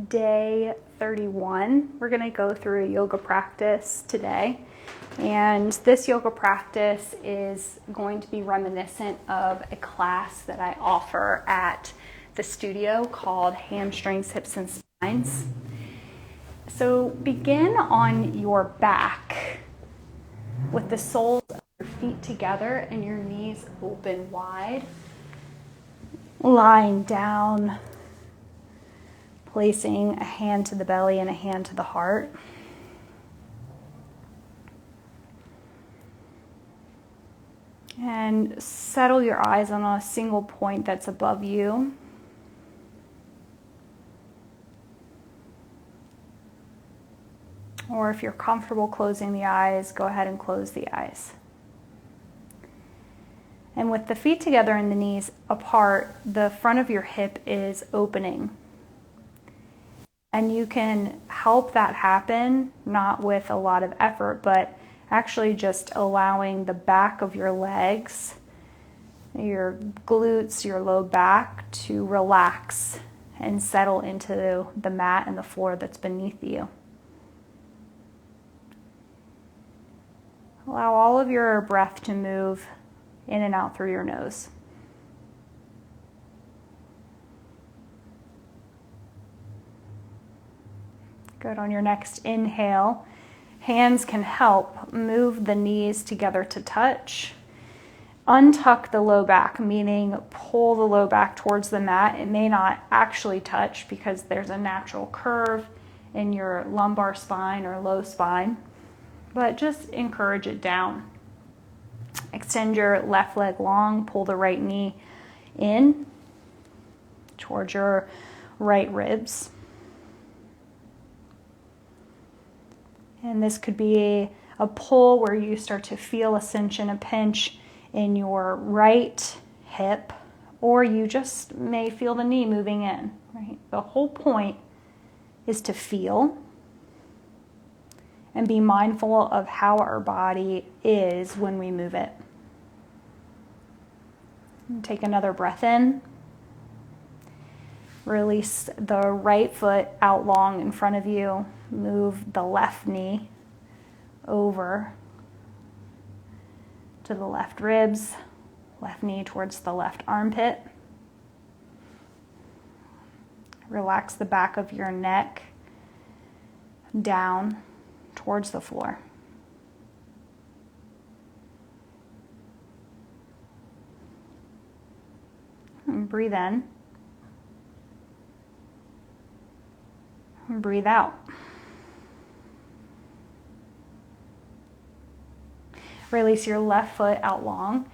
day 31. We're going to go through a yoga practice today. And this yoga practice is going to be reminiscent of a class that I offer at the studio called Hamstrings, Hips, and Spines. So begin on your back with the soles of your feet together and your knees open wide. Lying down, placing a hand to the belly and a hand to the heart. And settle your eyes on a single point that's above you. Or if you're comfortable closing the eyes, go ahead and close the eyes. And with the feet together and the knees apart, the front of your hip is opening. And you can help that happen, not with a lot of effort, but actually just allowing the back of your legs, your glutes, your low back to relax and settle into the mat and the floor that's beneath you. Allow all of your breath to move in and out through your nose. Good. On your next inhale, hands can help move the knees together to touch. Untuck the low back, meaning pull the low back towards the mat. It may not actually touch because there's a natural curve in your lumbar spine or low spine, but just encourage it down. Extend your left leg long, pull the right knee in towards your right ribs. And this could be a pull where you start to feel a cinch and a pinch in your right hip, or you just may feel the knee moving in, right? The whole point is to feel and be mindful of how our body is when we move it. And take another breath in. Release the right foot out long in front of you. Move the left knee over to the left ribs, left knee towards the left armpit. Relax the back of your neck down towards the floor. And breathe in. And breathe out. Release your left foot out long.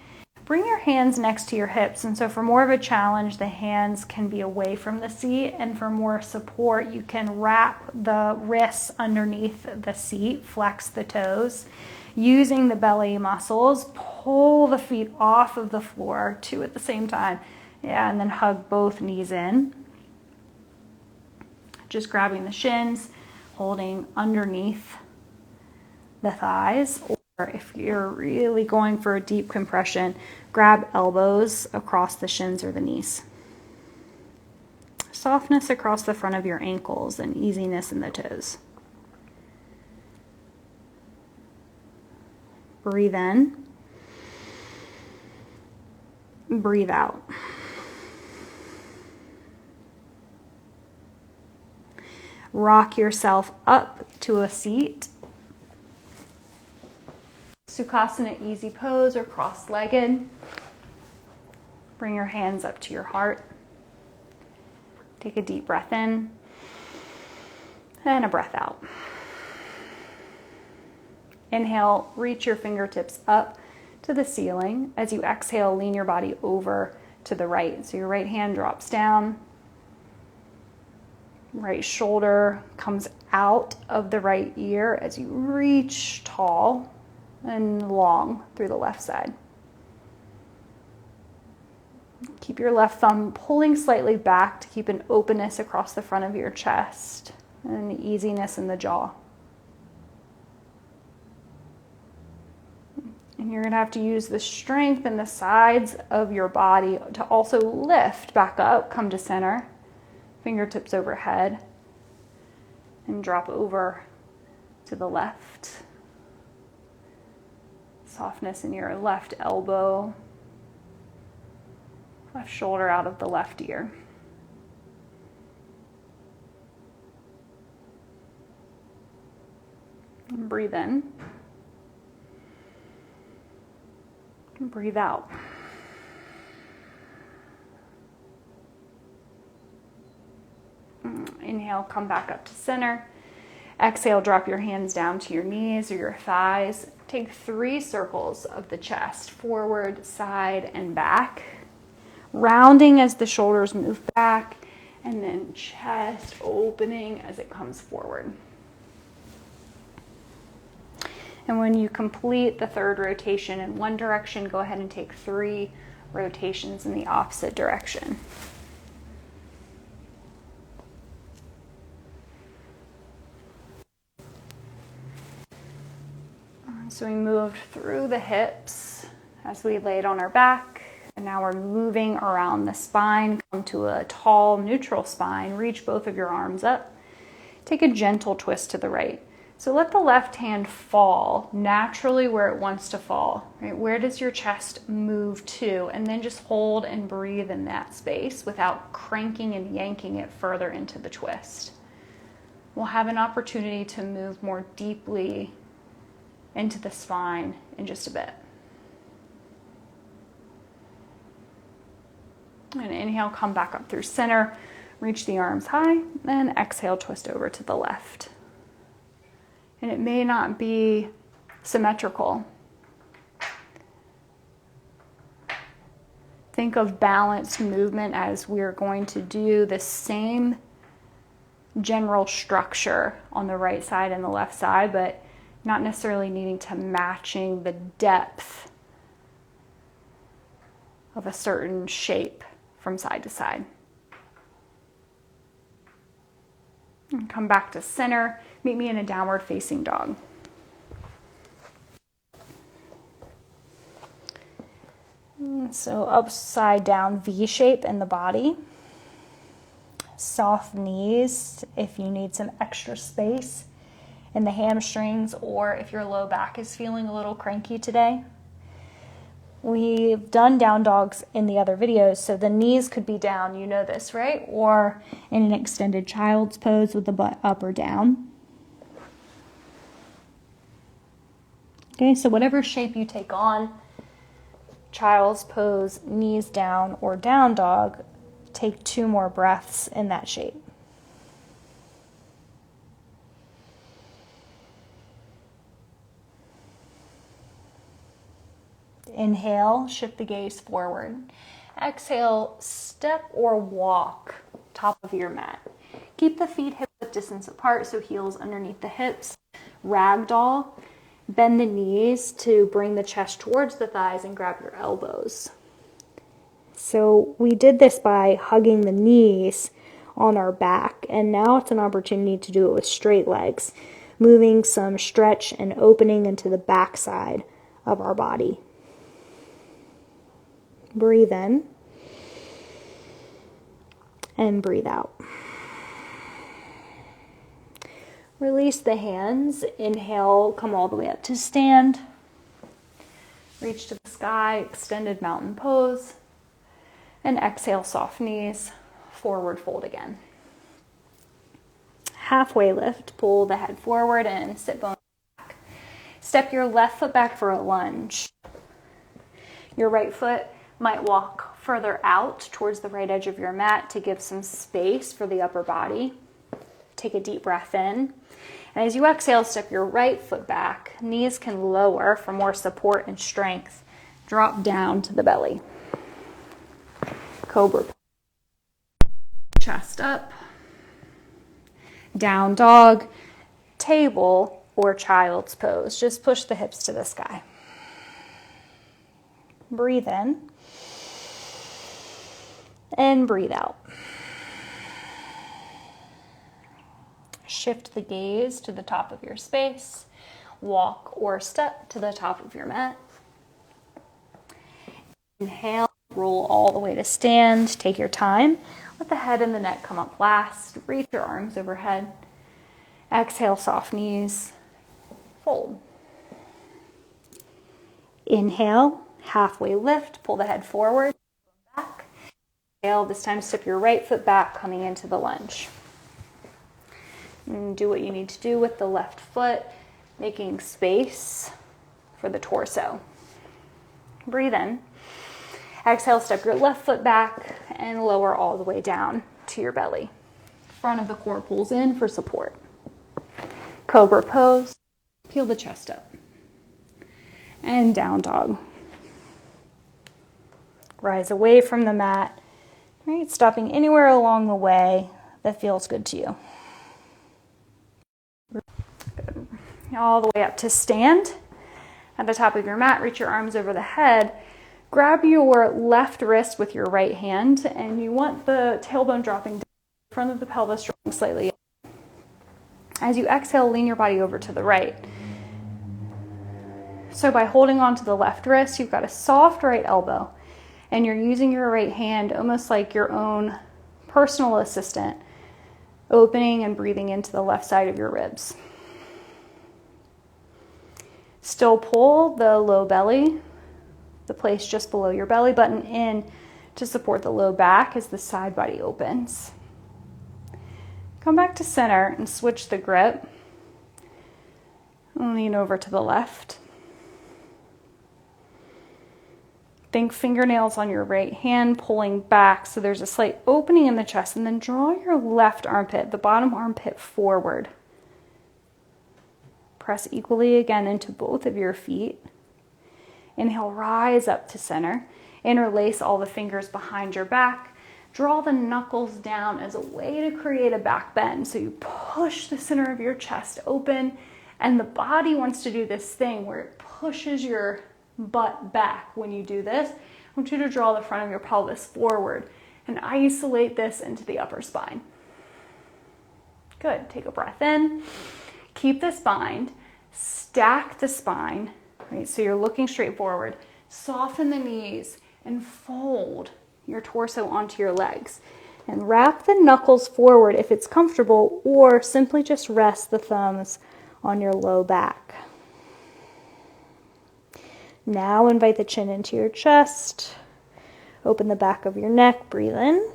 Bring your hands next to your hips. And so for more of a challenge, the hands can be away from the seat. And for more support, you can wrap the wrists underneath the seat, flex the toes. Using the belly muscles, pull the feet off of the floor, two at the same time. Yeah, and then hug both knees in. Just grabbing the shins, holding underneath the thighs. Or if you're really going for a deep compression, grab elbows across the shins or the knees. Softness across the front of your ankles and easiness in the toes. Breathe in. Breathe out. Rock yourself up to a seat. Sukhasana easy pose or cross-legged. Bring your hands up to your heart. Take a deep breath in and a breath out. Inhale, reach your fingertips up to the ceiling. As you exhale, lean your body over to the right. So your right hand drops down. Right shoulder comes out of the right ear as you reach tall and long through the left side. Keep your left thumb pulling slightly back to keep an openness across the front of your chest and easiness in the jaw. And you're going to have to use the strength in the sides of your body to also lift back up, come to center, fingertips overhead, And drop over to the left. Softness in your left elbow. Left shoulder out of the left ear. And breathe in. And breathe out. Inhale, come back up to center. Exhale, drop your hands down to your knees or your thighs. Take 3 circles of the chest, forward, side, and back. Rounding as the shoulders move back, and then chest opening as it comes forward. And when you complete the 3rd rotation in one direction, go ahead and take 3 rotations in the opposite direction. So we moved through the hips as we laid on our back, and now we're moving around the spine. Come to a tall, neutral spine. Reach both of your arms up. Take a gentle twist to the right. So let the left hand fall naturally where it wants to fall. Right? Where does your chest move to? And then just hold and breathe in that space without cranking and yanking it further into the twist. We'll have an opportunity to move more deeply into the spine in just a bit. And inhale, come back up through center, reach the arms high, then exhale, twist over to the left. And it may not be symmetrical. Think of balanced movement as we're going to do the same general structure on the right side and the left side, but not necessarily needing to matching the depth of a certain shape from side to side. And come back to center. Meet me in a downward facing dog. So upside down V shape in the body. Soft knees if you need some extra space in the hamstrings, or if your low back is feeling a little cranky today. We've done down dogs in the other videos, so the knees could be down, you know this, right? Or in an extended child's pose with the butt up or down. Okay, so whatever shape you take on, child's pose, knees down, or down dog, take 2 more breaths in that shape. Inhale, shift the gaze forward. Exhale, step or walk top of your mat. Keep the feet hip width distance apart, so heels underneath the hips. Ragdoll, bend the knees to bring the chest towards the thighs and grab your elbows. So we did this by hugging the knees on our back, and now it's an opportunity to do it with straight legs, moving some stretch and opening into the back side of our body. Breathe in and breathe out. Release the hands. Inhale, come all the way up to stand. Reach to the sky, extended mountain pose. And exhale, soft knees, forward fold again. Halfway lift, pull the head forward and sit bones back. Step your left foot back for a lunge. Your right foot might walk further out towards the right edge of your mat to give some space for the upper body. Take a deep breath in. And as you exhale, step your right foot back. Knees can lower for more support and strength. Drop down to the belly. Cobra. Chest up. Down dog, table, or child's pose. Just push the hips to the sky. Breathe in. And breathe out. Shift the gaze to the top of your space. Walk or step to the top of your mat. Inhale, roll all the way to stand. Take your time. Let the head and the neck come up last. Reach your arms overhead. Exhale, soft knees, fold. Inhale, halfway lift, pull the head forward, back. Exhale, this time step your right foot back, coming into the lunge. And do what you need to do with the left foot, making space for the torso. Breathe in. Exhale, step your left foot back and lower all the way down to your belly. Front of the core pulls in for support. Cobra pose, peel the chest up. And down dog. Rise away from the mat, right? Stopping anywhere along the way that feels good to you. Good. All the way up to stand. At the top of your mat, reach your arms over the head. Grab your left wrist with your right hand, and you want the tailbone dropping down, the front of the pelvis dropping slightly up. As you exhale, lean your body over to the right. So by holding on to the left wrist, you've got a soft right elbow, and you're using your right hand almost like your own personal assistant, opening and breathing into the left side of your ribs. Still pull the low belly, the place just below your belly button, in to support the low back as the side body opens. Come back to center and switch the grip. Lean over to the left. Think fingernails on your right hand pulling back so there's a slight opening in the chest, and then draw your left armpit, the bottom armpit, forward. Press equally again into both of your feet. Inhale, rise up to center. Interlace all the fingers behind your back. Draw the knuckles down as a way to create a back bend. So you push the center of your chest open, and the body wants to do this thing where it pushes your butt back. When you do this, I want you to draw the front of your pelvis forward and isolate this into the upper spine. Good. Take a breath in. Keep this bind. Stack the spine. Right, so you're looking straight forward. Soften the knees and fold your torso onto your legs. And wrap the knuckles forward if it's comfortable, or simply just rest the thumbs on your low back. Now invite the chin into your chest. Open the back of your neck. Breathe in.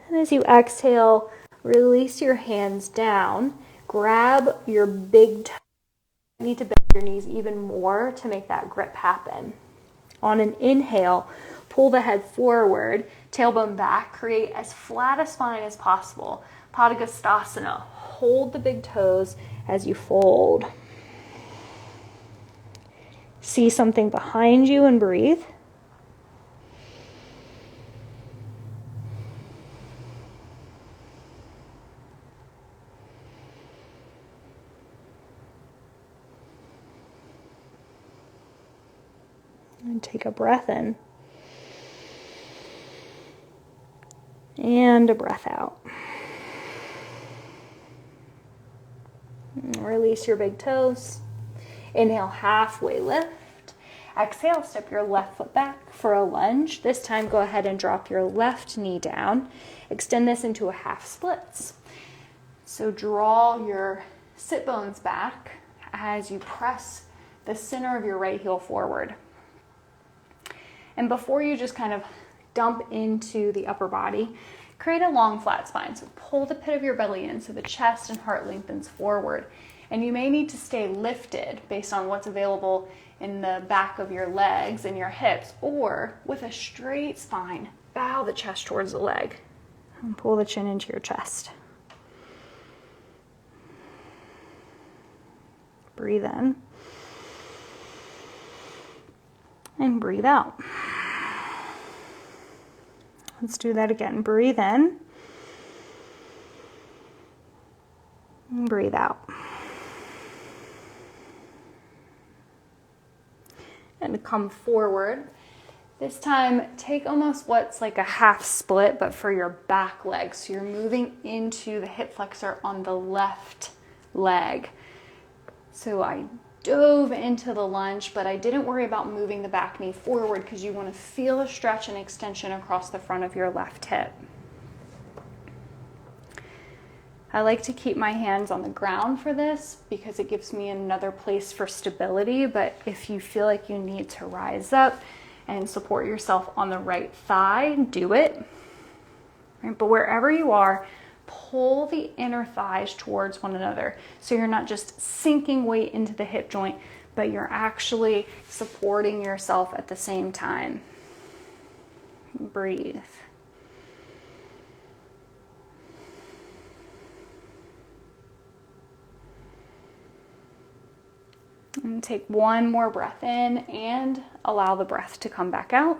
And as you exhale, release your hands down. Grab your big toe. You need to bend your knees even more to make that grip happen. On an inhale, pull the head forward, tailbone back, create as flat a spine as possible. Padangusthasana. Hold the big toes as you fold. See something behind you and breathe. And take a breath in. And a breath out. And release your big toes. Inhale, halfway lift. Exhale, step your left foot back for a lunge. This time, go ahead and drop your left knee down. Extend this into a half splits. So draw your sit bones back as you press the center of your right heel forward. And before you just kind of dump into the upper body, create a long flat spine. So pull the pit of your belly in so the chest and heart lengthens forward. And you may need to stay lifted based on what's available in the back of your legs and your hips, or with a straight spine, bow the chest towards the leg and pull the chin into your chest. Breathe in and breathe out. Let's do that again. Breathe in and breathe out. And come forward. This time, take almost what's like a half split, but for your back leg. So you're moving into the hip flexor on the left leg. So I dove into the lunge, but I didn't worry about moving the back knee forward because you want to feel a stretch and extension across the front of your left hip. I like to keep my hands on the ground for this because it gives me another place for stability, but if you feel like you need to rise up and support yourself on the right thigh, do it. Right? But wherever you are, pull the inner thighs towards one another. So you're not just sinking weight into the hip joint, but you're actually supporting yourself at the same time. Breathe. And take one more breath in and allow the breath to come back out.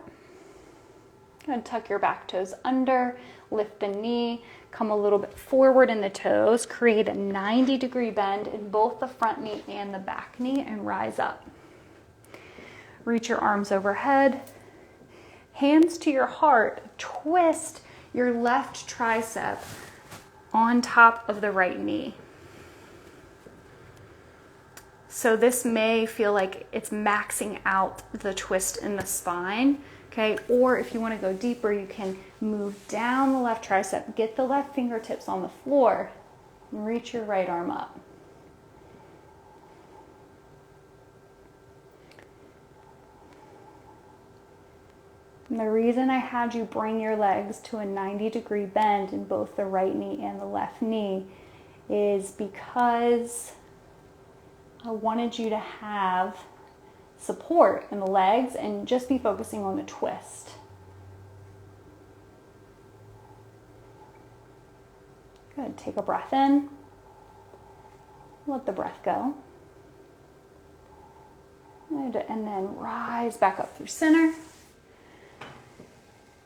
And tuck your back toes under, lift the knee, come a little bit forward in the toes, create a 90-degree bend in both the front knee and the back knee, and rise up. Reach your arms overhead, hands to your heart, twist your left tricep on top of the right knee. So this may feel like it's maxing out the twist in the spine. Okay, or if you want to go deeper, you can move down the left tricep, get the left fingertips on the floor, and reach your right arm up. And the reason I had you bring your legs to a 90-degree bend in both the right knee and the left knee is because I wanted you to have support in the legs and just be focusing on the twist. Good. Take a breath in. Let the breath go. And then rise back up through center.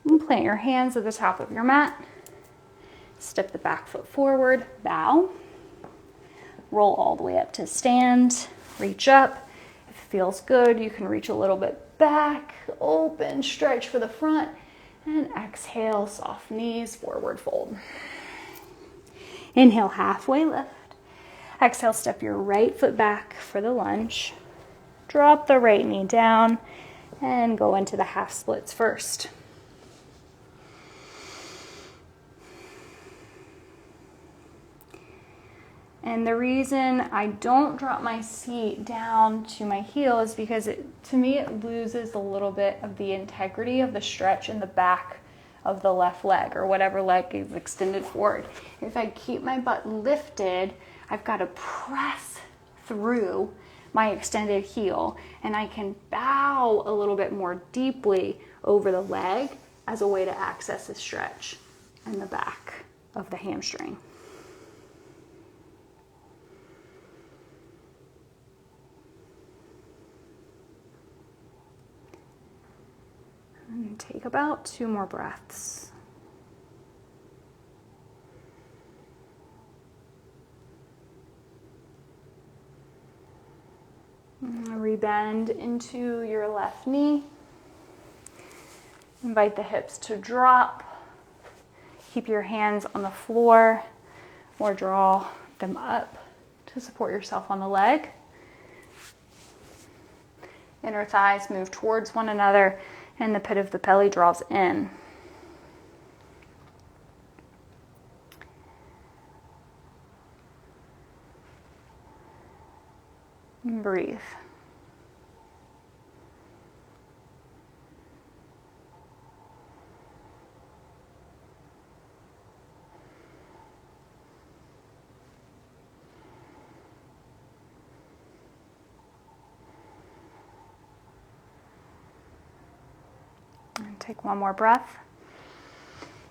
And plant your hands at the top of your mat. Step the back foot forward, bow. Roll all the way up to stand. Reach up. If it feels good, you can reach a little bit back, open, stretch for the front, and exhale, soft knees, forward fold. Inhale, halfway lift. Exhale, step your right foot back for the lunge. Drop the right knee down and go into the half splits first. And the reason I don't drop my seat down to my heel is because to me it loses a little bit of the integrity of the stretch in the back of the left leg, or whatever leg is extended forward. If I keep my butt lifted, I've got to press through my extended heel, and I can bow a little bit more deeply over the leg as a way to access the stretch in the back of the hamstring. And take about 2 more breaths. Rebend into your left knee. Invite the hips to drop. Keep your hands on the floor or draw them up to support yourself on the leg. Inner thighs move towards one another and the pit of the belly draws in. And breathe. And take one more breath.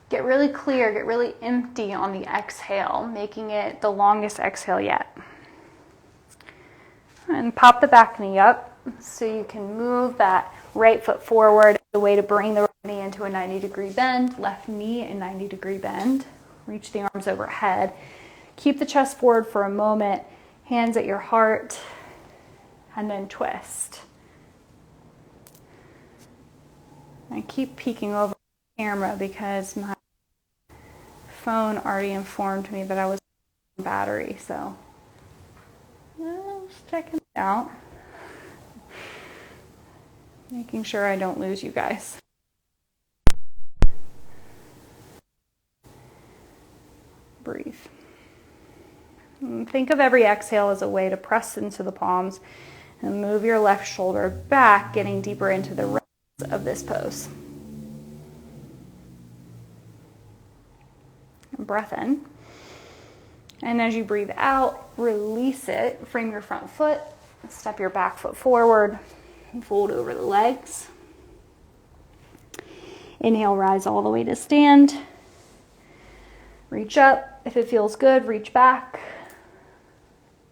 Get really clear, get really empty on the exhale, making it the longest exhale yet. And pop the back knee up so you can move that right foot forward, the way to bring the right knee into a 90-degree bend, left knee a 90-degree bend. Reach the arms overhead. Keep the chest forward for a moment, hands at your heart, and then twist. I keep peeking over the camera because my phone already informed me that I was on battery, so just checking it out. Making sure I don't lose you guys. Breathe. And think of every exhale as a way to press into the palms and move your left shoulder back, getting deeper into the rest of this pose. Breath in. And as you breathe out, release it. Frame your front foot, step your back foot forward, and fold over the legs. Inhale, rise all the way to stand. Reach up. If it feels good, reach back.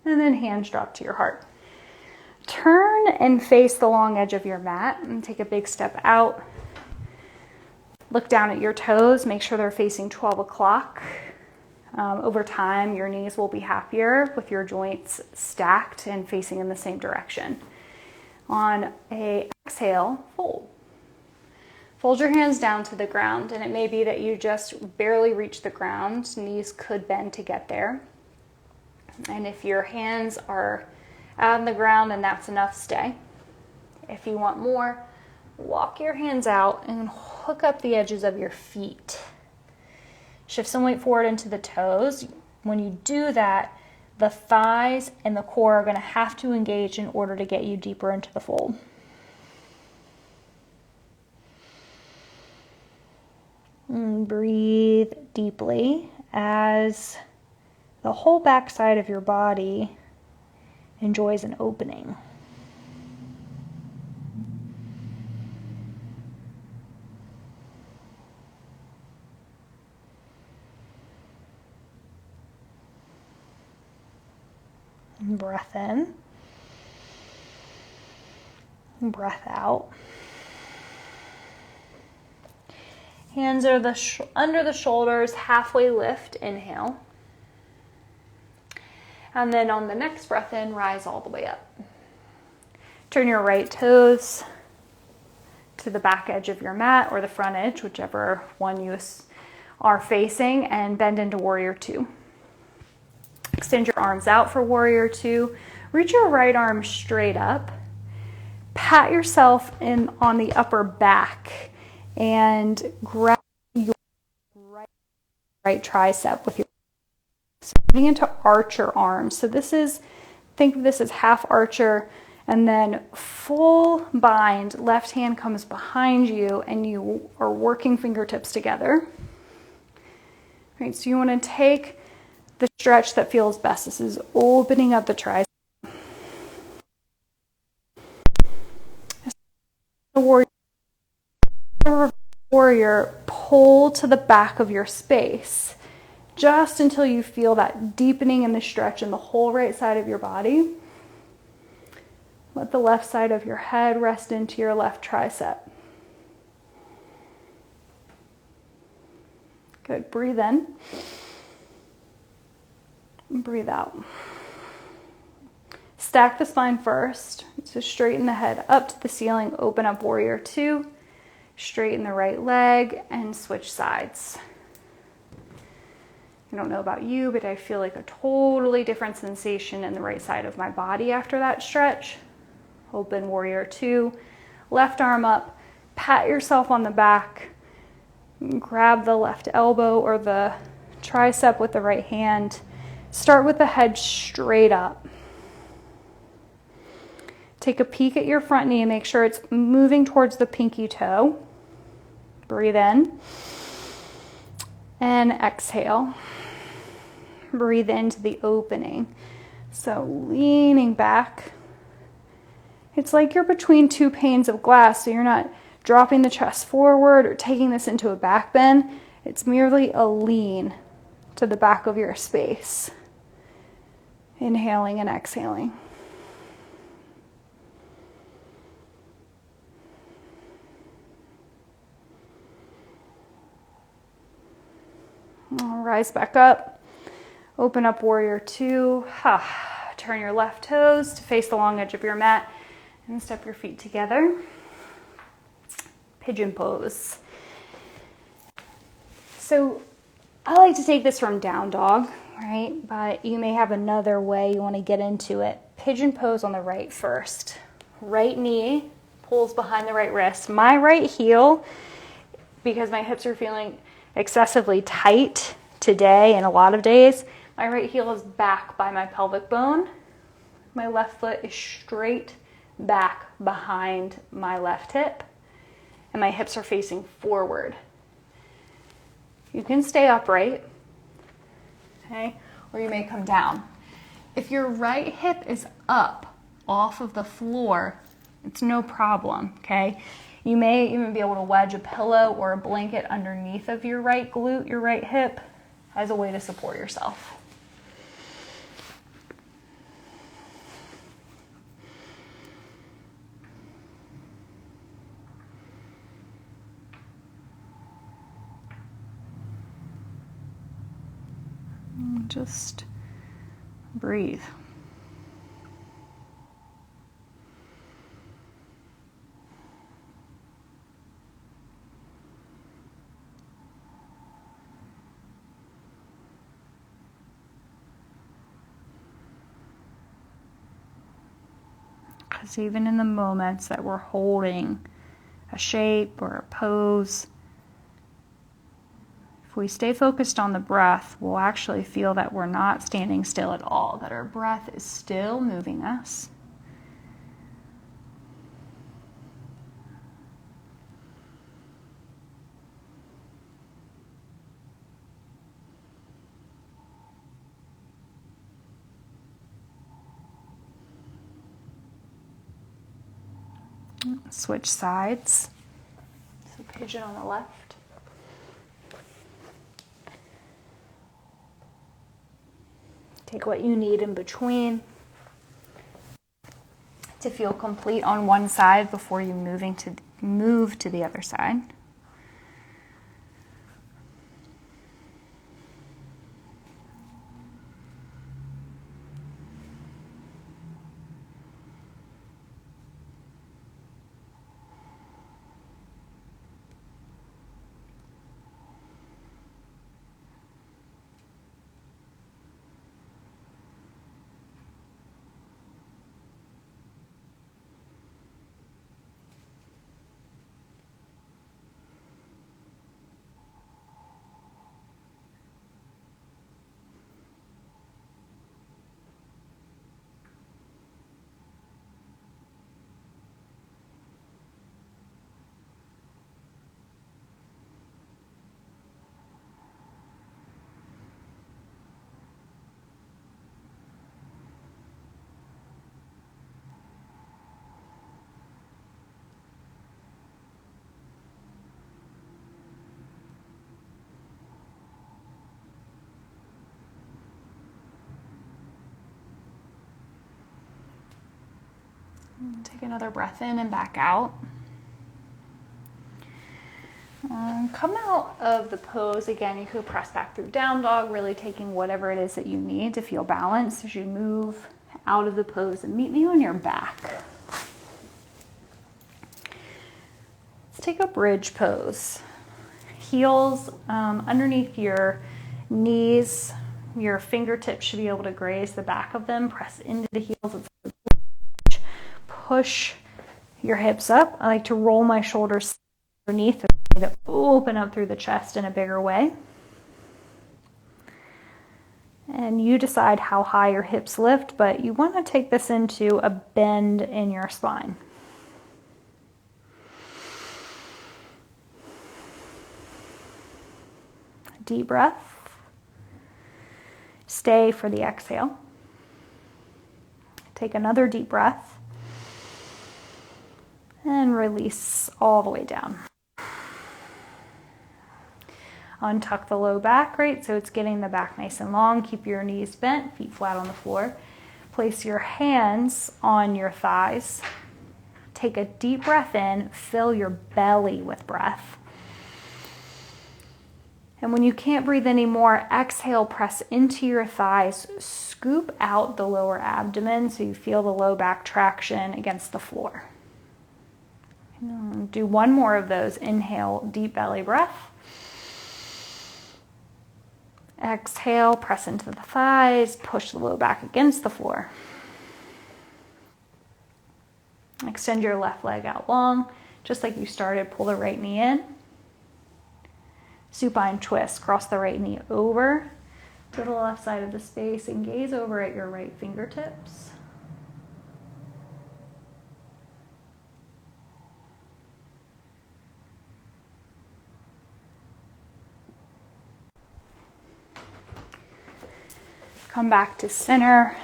And then hands drop to your heart. Turn and face the long edge of your mat and take a big step out. Look down at your toes. Make sure they're facing 12 o'clock. Over time, your knees will be happier with your joints stacked and facing in the same direction. On an exhale, fold. Fold your hands down to the ground, and it may be that you just barely reach the ground. Knees could bend to get there. And if your hands are out on the ground, then that's enough, stay. If you want more, walk your hands out and hook up the edges of your feet. Shift some weight forward into the toes. When you do that, the thighs and the core are going to have to engage in order to get you deeper into the fold. And breathe deeply as the whole backside of your body enjoys an opening. Breath in, breath out. Hands are under the shoulders, halfway lift, inhale. And then on the next breath in, rise all the way up. Turn your right toes to the back edge of your mat or the front edge, whichever one you are facing, and bend into warrior two. Extend your arms out for warrior two. Reach your right arm straight up. Pat yourself in on the upper back and grab your right tricep with your begin to arch your arms. So think of this as half archer, and then full bind. Left hand comes behind you and you are working fingertips together. Right, so you want to take the stretch that feels best. This is opening up the tricep. Warrior, pull to the back of your space just until you feel that deepening in the stretch in the whole right side of your body. Let the left side of your head rest into your left tricep. Good. Breathe in. Breathe out. Stack the spine first. So straighten the head up to the ceiling, open up warrior two, straighten the right leg, and switch sides. I don't know about you, but I feel like a totally different sensation in the right side of my body after that stretch. Open warrior two, left arm up, pat yourself on the back, grab the left elbow or the tricep with the right hand. Start with the head straight up. Take a peek at your front knee and make sure it's moving towards the pinky toe. Breathe in and exhale. Breathe into the opening. So leaning back. It's like you're between two panes of glass, so you're not dropping the chest forward or taking this into a back bend. It's merely a lean to the back of your space. Inhaling and exhaling. Rise back up. Open up warrior two. Turn your left toes to face the long edge of your mat and step your feet together. Pigeon pose. So I like to take this from down dog, right? But you may have another way you want to get into it. Pigeon pose on the right first. Right knee pulls behind the right wrist. My right heel, because my hips are feeling excessively tight today and a lot of days, My right heel is back by my pelvic bone. My left foot is straight back behind my left hip, and my hips are facing forward. You can stay upright, okay, or you may come down. If your right hip is up off of the floor, it's no problem, okay? You may even be able to wedge a pillow or a blanket underneath of your right glute, your right hip, as a way to support yourself. Just breathe. Because even in the moments that we're holding a shape or a pose, if we stay focused on the breath, we'll actually feel that we're not standing still at all, that our breath is still moving us. Switch sides. So pigeon on the left. Take what you need in between to feel complete on one side before you move to the other side. Take another breath in and back out. Come out of the pose. Again, you could press back through down dog, really taking whatever it is that you need to feel balanced as you move out of the pose, and meet me on your back. Let's take a bridge pose. Heels underneath your knees. Your fingertips should be able to graze the back of them. Press into the heels. Push your hips up. I like to roll my shoulders underneath to open up through the chest in a bigger way. And you decide how high your hips lift, but you want to take this into a bend in your spine. Deep breath. Stay for the exhale. Take another deep breath. And release all the way down. Untuck the low back, right? So it's getting the back nice and long. Keep your knees bent, feet flat on the floor. Place your hands on your thighs. Take a deep breath in, fill your belly with breath. And when you can't breathe anymore, exhale, press into your thighs, scoop out the lower abdomen so you feel the low back traction against the floor. Do one more of those. Inhale, deep belly breath. Exhale, press into the thighs, push the low back against the floor. Extend your left leg out long, just like you started. Pull the right knee in. Supine twist, cross the right knee over. to the left side of the space and gaze over at your right fingertips. Come back to center.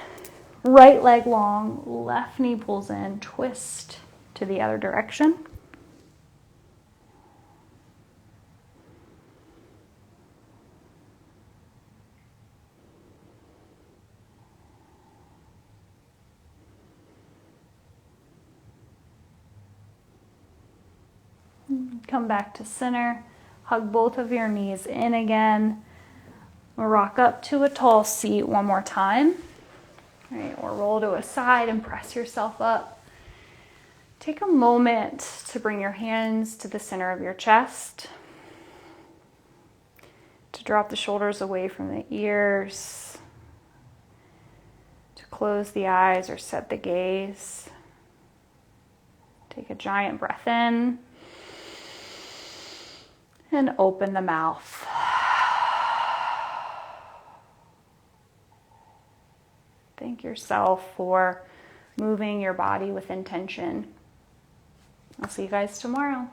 Right leg long, left knee pulls in, twist to the other direction. Come back to center. Hug both of your knees in again. We'll rock up to a tall seat one more time. All right, or roll to a side and press yourself up. Take a moment to bring your hands to the center of your chest, to drop the shoulders away from the ears, to close the eyes or set the gaze. Take a giant breath in and open the mouth. Thank yourself for moving your body with intention. I'll see you guys tomorrow.